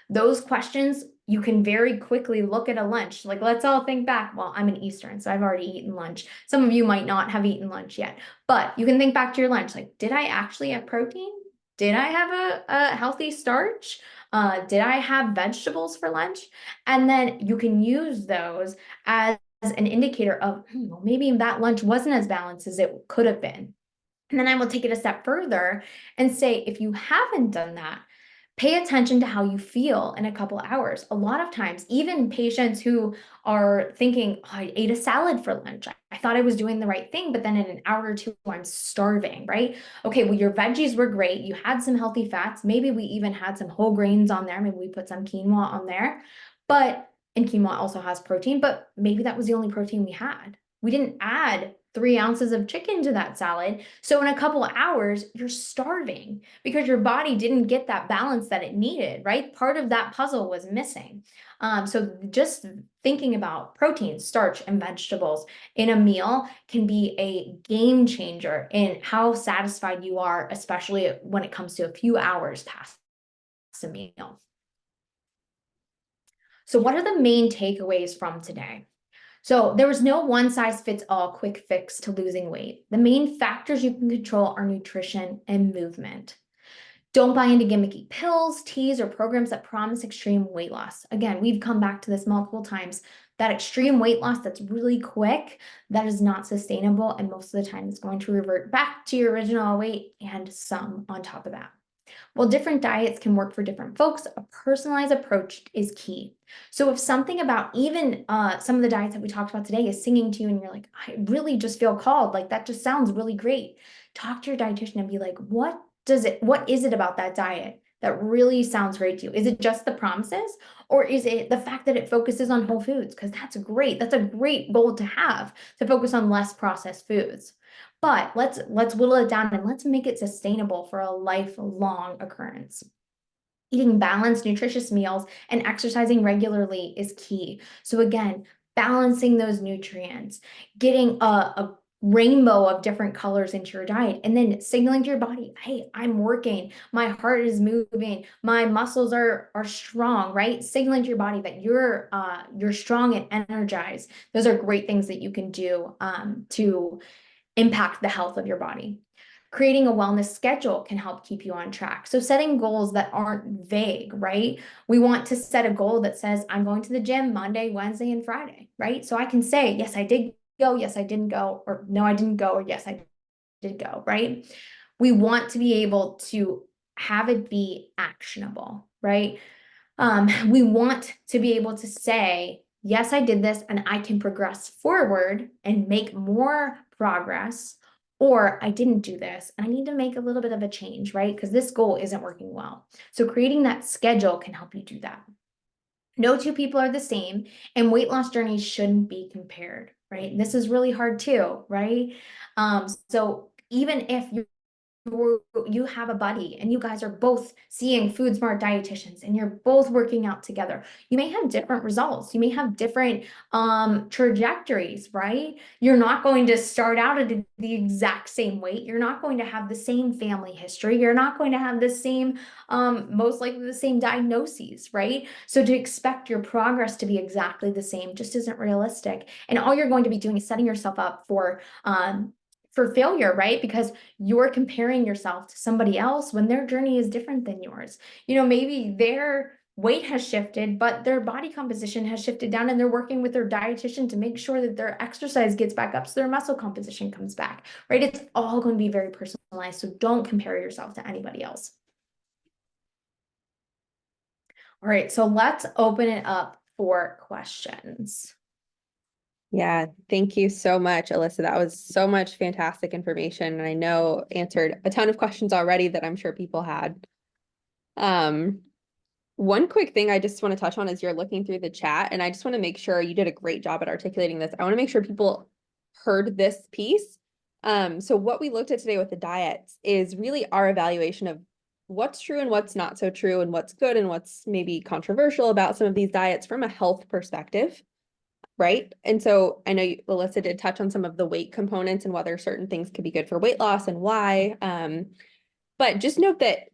Those questions, you can very quickly look at a lunch. Like, let's all think back. Well, I'm an Eastern, so I've already eaten lunch. Some of you might not have eaten lunch yet, but you can think back to your lunch. Like, did I actually have protein? Did I have a healthy starch? Did I have vegetables for lunch? And then you can use those as an indicator of, well, maybe that lunch wasn't as balanced as it could have been. And then I will take it a step further and say, if you haven't done that, pay attention to how you feel in a couple hours. A lot of times, even patients who are thinking, oh, I ate a salad for lunch, I thought I was doing the right thing, but then in an hour or two, I'm starving, right? Okay, well, your veggies were great. You had some healthy fats. Maybe we even had some whole grains on there. Maybe we put some quinoa on there. And quinoa also has protein, but maybe that was the only protein we had. We didn't add 3 ounces of chicken to that salad. So in a couple of hours, you're starving because your body didn't get that balance that it needed, right? Part of that puzzle was missing. So just thinking about protein, starch, and vegetables in a meal can be a game changer in how satisfied you are, especially when it comes to a few hours past a meal. So what are the main takeaways from today? So there was no one size fits all quick fix to losing weight. The main factors you can control are nutrition and movement. Don't buy into gimmicky pills, teas, or programs that promise extreme weight loss. Again, we've come back to this multiple times. That extreme weight loss that's really quick, that is not sustainable. And most of the time, it's going to revert back to your original weight and some on top of that. While different diets can work for different folks, a personalized approach is key. So if something about even some of the diets that we talked about today is singing to you and you're like, I really just feel called, like that just sounds really great. Talk to your dietitian and be like, what is it about that diet that really sounds great to you? Is it just the promises, or is it the fact that it focuses on whole foods? Because that's great. That's a great goal to have, to focus on less processed foods. But let's whittle it down and let's make it sustainable for a lifelong occurrence. Eating balanced, nutritious meals and exercising regularly is key. So again, balancing those nutrients, getting a rainbow of different colors into your diet, and then signaling to your body, hey, I'm working, my heart is moving, my muscles are strong, right? Signaling to your body that you're strong and energized. Those are great things that you can do to impact the health of your body. Creating a wellness schedule can help keep you on track. So setting goals that aren't vague, right? We want to set a goal that says, I'm going to the gym Monday, Wednesday, and Friday, right? So I can say, yes, I did go, yes, I didn't go, or no, I didn't go, or yes, I did go, right? We want to be able to have it be actionable, right? We want to be able to say, yes, I did this and I can progress forward and make more progress, or I didn't do this and I need to make a little bit of a change, right? Because this goal isn't working well. So creating that schedule can help you do that. No two people are the same, and weight loss journeys shouldn't be compared, right? This is really hard too, right? So even if you have a buddy and you guys are both seeing food smart dietitians and you're both working out together, you may have different results. You may have different trajectories, right? You're not going to start out at the exact same weight. You're not going to have the same family history. You're not going to have the same most likely the same diagnoses, right? So to expect your progress to be exactly the same just isn't realistic. And all you're going to be doing is setting yourself up for failure, right? Because you're comparing yourself to somebody else when their journey is different than yours. You know, maybe their weight has shifted, but their body composition has shifted down, and they're working with their dietitian to make sure that their exercise gets back up so their muscle composition comes back, right? It's all going to be very personalized. So don't compare yourself to anybody else. All right, so let's open it up for questions. Yeah, thank you so much, Alyssa. That was so much fantastic information. And I know answered a ton of questions already that I'm sure people had. One quick thing I just want to touch on is you're looking through the chat, and I just want to make sure you did a great job at articulating this. I want to make sure people heard this piece. So what we looked at today with the diets is really our evaluation of what's true and what's not so true, and what's good and what's maybe controversial about some of these diets from a health perspective. Right. And so I know Alyssa did touch on some of the weight components and whether certain things could be good for weight loss and why. But just note that,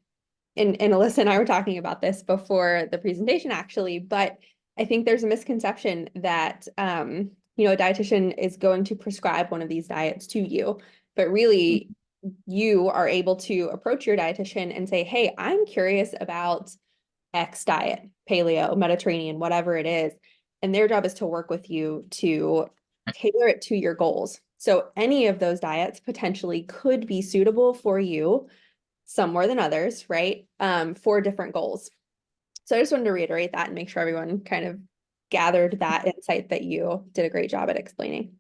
and Alyssa and I were talking about this before the presentation actually, but I think there's a misconception that, you know, a dietitian is going to prescribe one of these diets to you, but really you are able to approach your dietitian and say, hey, I'm curious about X diet, paleo, Mediterranean, whatever it is. And their job is to work with you to tailor it to your goals. So any of those diets potentially could be suitable for you, some more than others, right? For different goals. So I just wanted to reiterate that and make sure everyone kind of gathered that insight that you did a great job at explaining.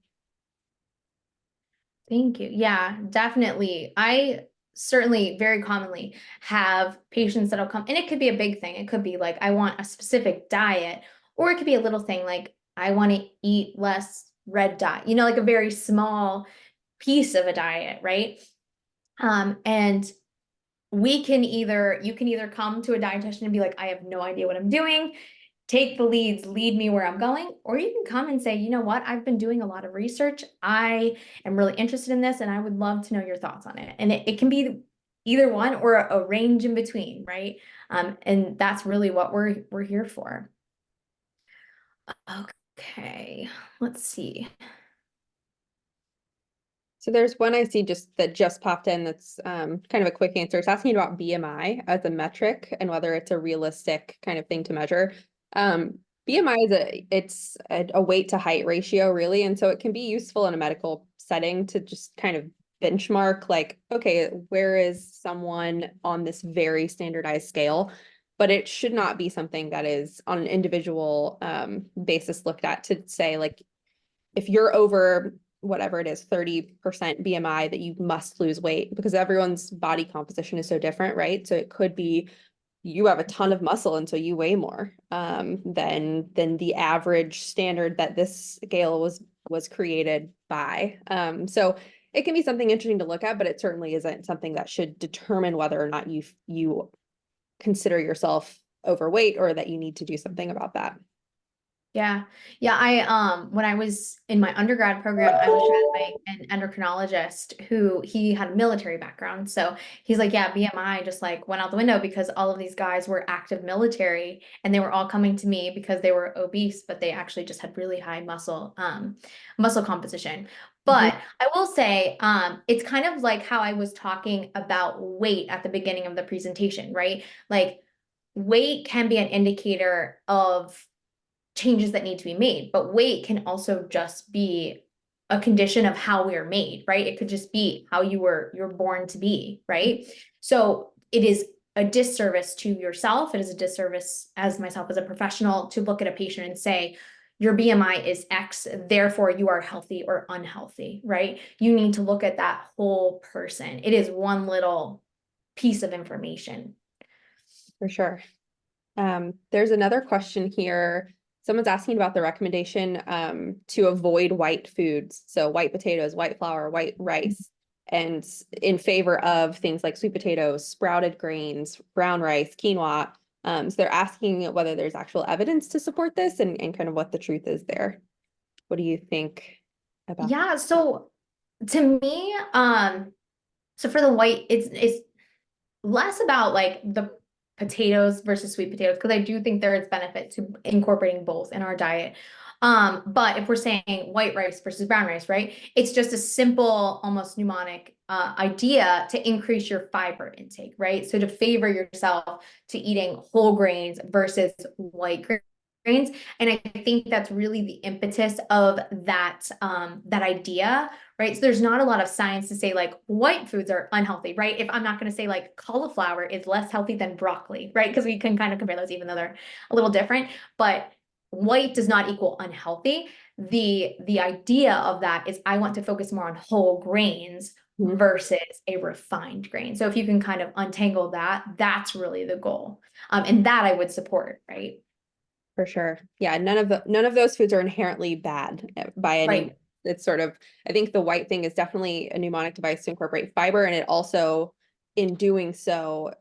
Thank you. Yeah, definitely. I certainly very commonly have patients that'll come, and it could be a big thing. It could be like, I want a specific diet, or it could be a little thing like, I want to eat less red dye, like a very small piece of a diet, right? And you can either come to a dietitian and be like, I have no idea what I'm doing, take the leads, lead me where I'm going, or you can come and say, you know what, I've been doing a lot of research. I am really interested in this and I would love to know your thoughts on it. And it can be either one or a range in between, right? And that's really what we're here for. Okay, let's see. So there's one I see just popped in that's kind of a quick answer. It's asking about BMI as a metric and whether it's a realistic kind of thing to measure. BMI is a weight to height ratio, really, and so it can be useful in a medical setting to just kind of benchmark, like, okay, where is someone on this very standardized scale? But it should not be something that is on an individual basis looked at to say, like, if you're over whatever it is, 30% BMI, that you must lose weight, because everyone's body composition is so different, right? So it could be you have a ton of muscle and so you weigh more than the average standard that this scale was created by. So it can be something interesting to look at, but it certainly isn't something that should determine whether or not you consider yourself overweight or that you need to do something about that. Yeah. Yeah. When I was in my undergrad program, I was shadowing an endocrinologist who he had a military background. So he's like, yeah, BMI just like went out the window because all of these guys were active military and they were all coming to me because they were obese, but they actually just had really high muscle composition. Mhm. But I will say, it's kind of like how I was talking about weight at the beginning of the presentation, right? Like weight can be an indicator of changes that need to be made, but weight can also just be a condition of how we are made, right? It could just be how you're born to be, right? So it is a disservice to yourself. It is a disservice as myself as a professional to look at a patient and say, your BMI is X, therefore you are healthy or unhealthy, right? You need to look at that whole person. It is one little piece of information. For sure. There's another question here. Someone's asking about the recommendation to avoid white foods. So white potatoes, white flour, white rice, and in favor of things like sweet potatoes, sprouted grains, brown rice, quinoa. So they're asking whether there's actual evidence to support this and kind of what the truth is there. What do you think about that? Yeah, so to me, so for the white, it's less about like the potatoes versus sweet potatoes because I do think there is benefit to incorporating both in our diet. But if we're saying white rice versus brown rice, right? It's just a simple, almost mnemonic idea to increase your fiber intake, right? So to favor yourself to eating whole grains versus white grains. And I think that's really the impetus of that idea, right? So there's not a lot of science to say like white foods are unhealthy, right? If I'm not going to say like cauliflower is less healthy than broccoli, right? Because we can kind of compare those even though they're a little different, but white does not equal unhealthy. The idea of that is I want to focus more on whole grains Mhm. versus a refined grain. So if you can kind of untangle that, that's really the goal. And that I would support, right? For sure. Yeah, none of those foods are inherently bad by any means. Right. It's sort of, I think the white thing is definitely a mnemonic device to incorporate fiber, and it also, in doing so,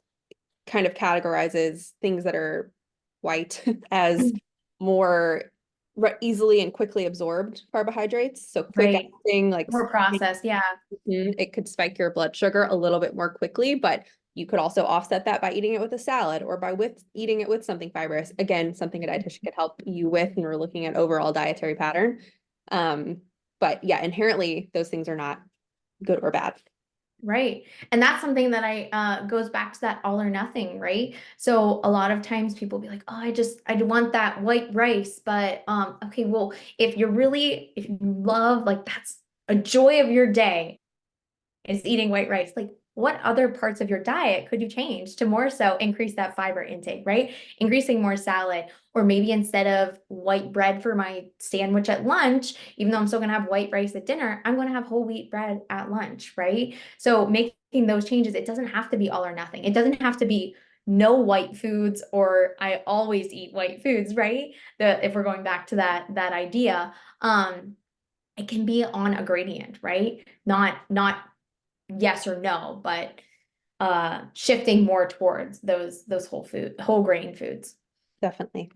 kind of categorizes things that are white as more easily and quickly absorbed carbohydrates. So quick Right. acting, like More processed. Yeah. it could spike your blood sugar a little bit more quickly, but you could also offset that by eating it with a salad or by eating it with something fibrous. Again, something a dietitian could help you with, and we're looking at overall dietary pattern. But yeah, inherently those things are not good or bad. Right. And that's something that I goes back to that all or nothing, right? So a lot of times people be like, "Oh, I want that white rice." But okay, well, if you love like that's a joy of your day is eating white rice, like what other parts of your diet could you change to more so increase that fiber intake, right? Increasing more salad, or maybe instead of white bread for my sandwich at lunch, even though I'm still gonna have white rice at dinner, I'm gonna have whole wheat bread at lunch, right? So making those changes, it doesn't have to be all or nothing. It doesn't have to be no white foods or I always eat white foods, right? If we're going back to that idea, it can be on a gradient, right? Not yes or no, but shifting more towards those whole grain foods. Definitely.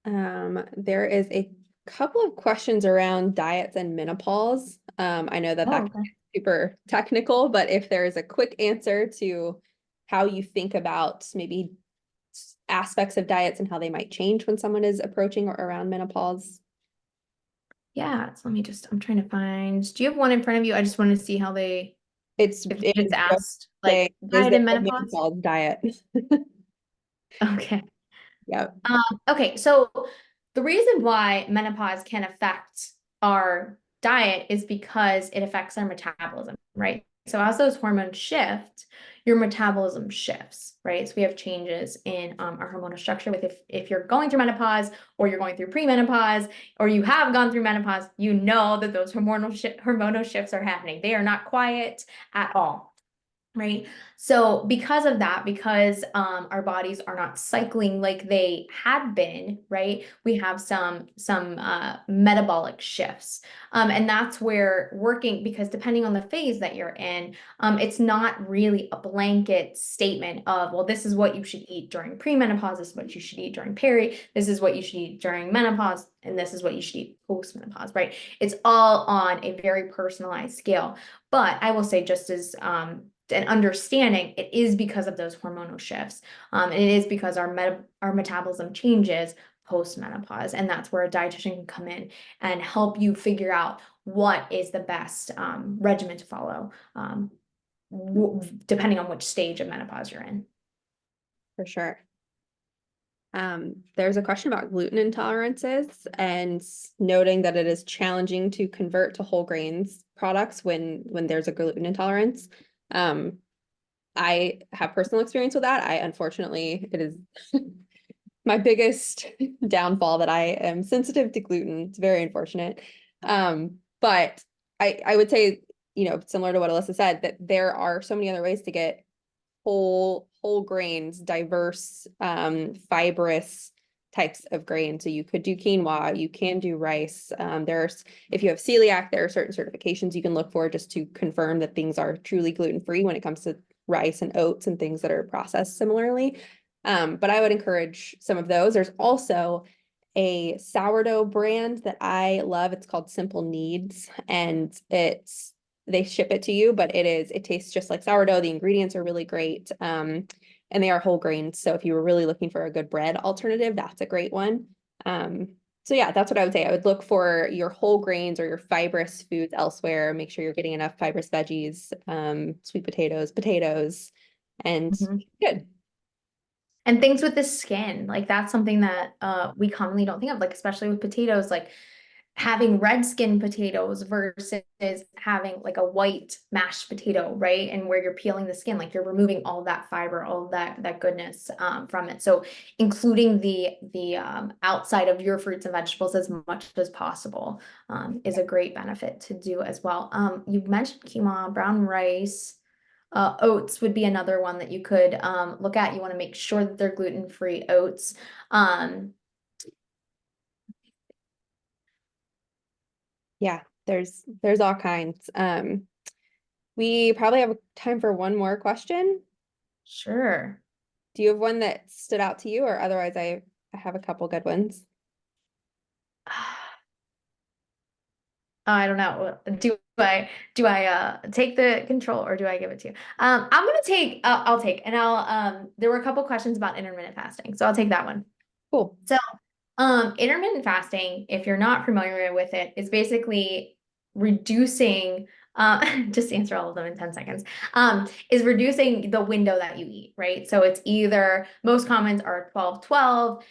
There is a couple of questions around diets and menopause. I know that Oh, that can okay. be super technical, but if there is a quick answer to how you think about maybe aspects of diets and how they might change when someone is approaching or around menopause. Yeah, so I'm trying to find, do you have one in front of you? I just want to see how if It they is just just asked saying, like is diet there and a menopause. menopause diet? Okay. Yeah, Okay, so the reason why menopause can affect our diet is because it affects our metabolism, right? So as those hormones shift, your metabolism shifts, right? So we have changes in our hormonal structure with if you're going through menopause or you're going through premenopause or you have gone through menopause, you know that those hormonal shifts are happening. They are not quiet at all. Right. So because of that, because our bodies are not cycling like they had been, right? We have some metabolic shifts. And that's where working, because depending on the phase that you're in, it's not really a blanket statement of, well, this is what you should eat during premenopause, this is what you should eat during peri, this is what you should eat during menopause, and this is what you should eat postmenopause, right? It's all on a very personalized scale. But I will say, just as an understanding, it is because of those hormonal shifts. And it is because our metabolism changes post-menopause. And that's where a dietitian can come in and help you figure out what is the best regimen to follow, depending on which stage of menopause you're in. for sure. There's a question about gluten intolerances and noting that it is challenging to convert to whole grains products when there's a gluten intolerance. Um, I have personal experience with that. Unfortunately, it is my biggest downfall that I am sensitive to gluten. It's very unfortunate. But I would say, similar to what Alyssa said, that there are so many other ways to get whole grains, diverse, fibrous types of grain. So you could do quinoa, you can do rice. If you have celiac, there are certain certifications you can look for just to confirm that things are truly gluten-free when it comes to rice and oats and things that are processed similarly. But I would encourage some of those. There's also a sourdough brand that I love. It's called Simple Needs, and they ship it to you, but it tastes just like sourdough. The ingredients are really great. And they are whole grains. So if you were really looking for a good bread alternative, that's a great one. So yeah, that's what I would say. I would look for your whole grains or your fibrous foods elsewhere. Make sure you're getting enough fibrous veggies, sweet potatoes, and Mhm. good. And things with the skin, like that's something that we commonly don't think of, like especially with potatoes, like having red skin potatoes versus having like a white mashed potato, right? And where you're peeling the skin, like you're removing all that fiber, all that goodness from it. So including the outside of your fruits and vegetables as much as possible is a great benefit to do as well. You mentioned quinoa, brown rice. Oats would be another one that you could look at. You want to make sure that they're gluten-free oats. Um, Yeah, there's all kinds. We probably have time for one more question. sure. Do you have one that stood out to you, or otherwise I have a couple good ones. I don't know. Do I take the control or do I give it to you? I'm gonna take I'll take and I'll there were a couple questions about intermittent fasting, so I'll take that one. Cool. So intermittent fasting, if you're not familiar with it, is basically reducing, just answer all of them in 10 seconds, is reducing the window that you eat, right? So it's either, most commons are 12-12,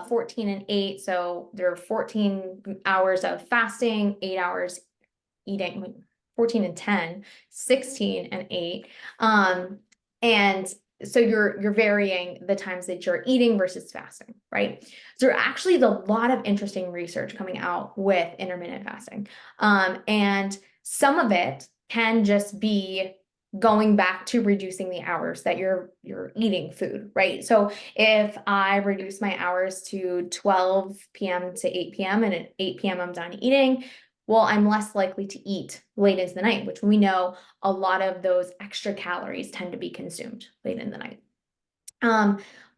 14 and 8. So there are 14 hours of fasting, 8 hours eating. 14 and 10, 16 and 8. And so you're varying the times that you're eating versus fasting, right? So actually a lot of interesting research coming out with intermittent fasting. And some of it can just be going back to reducing the hours that you're eating food, right? So if I reduce my hours to 12 p.m. to 8 p.m. and at 8 p.m. I'm done eating, well, I'm less likely to eat late into the night, which we know a lot of those extra calories tend to be consumed late in the night.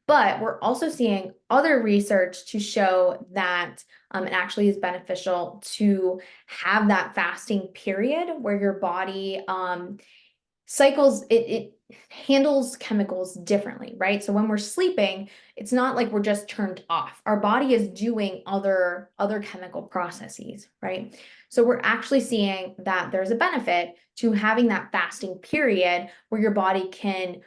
But we're also seeing other research to show that it actually is beneficial to have that fasting period where your body cycles, it handles chemicals differently, right? So when we're sleeping, it's not like we're just turned off. Our body is doing other chemical processes, right? So we're actually seeing that there's a benefit to having that fasting period where your body can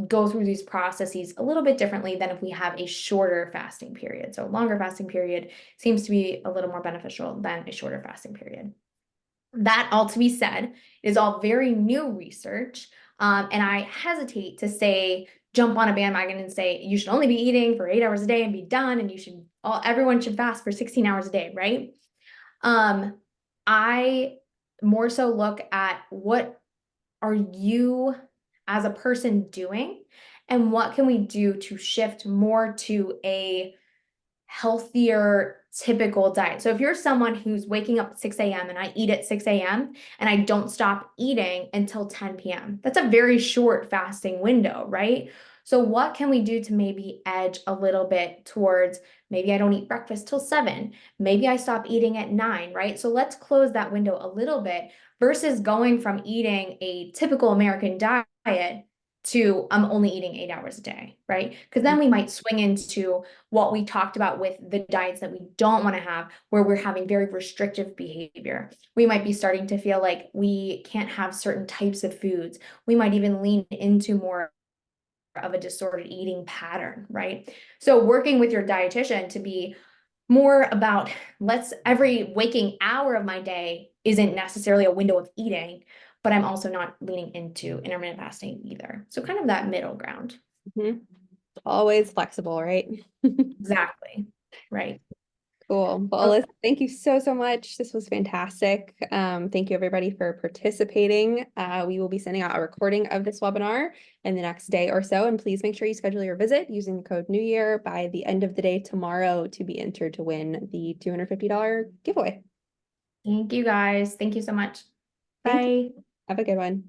go through these processes a little bit differently than if we have a shorter fasting period. So a longer fasting period seems to be a little more beneficial than a shorter fasting period. That all to be said, is all very new research. And I hesitate to say, jump on a bandwagon and say, you should only be eating for 8 hours a day and be done. And everyone should fast for 16 hours a day, right? I more so look at what are you as a person doing and what can we do to shift more to a healthier typical diet. So if you're someone who's waking up at 6 a.m. and I eat at 6 a.m. and I don't stop eating until 10 p.m., that's a very short fasting window, right? So what can we do to maybe edge a little bit towards maybe I don't eat breakfast till 7, maybe I stop eating at 9, right? So let's close that window a little bit versus going from eating a typical American diet to I'm only eating 8 hours a day, right? Because then we might swing into what we talked about with the diets that we don't want to have, where we're having very restrictive behavior. We might be starting to feel like we can't have certain types of foods. We might even lean into more of a disordered eating pattern, right? So working with your dietitian to be more about every waking hour of my day isn't necessarily a window of eating, but I'm also not leaning into intermittent fasting either. So kind of that middle ground. Mhm. Always flexible, right? Exactly. Right. Cool. Well, Okay. Alyssa, thank you so, so much. This was fantastic. Thank you everybody for participating. We will be sending out a recording of this webinar in the next day or so. And please make sure you schedule your visit using the code New Year by the end of the day tomorrow to be entered to win the $250 giveaway. Thank you guys. Thank you so much. Thank you. Bye. Have a good one.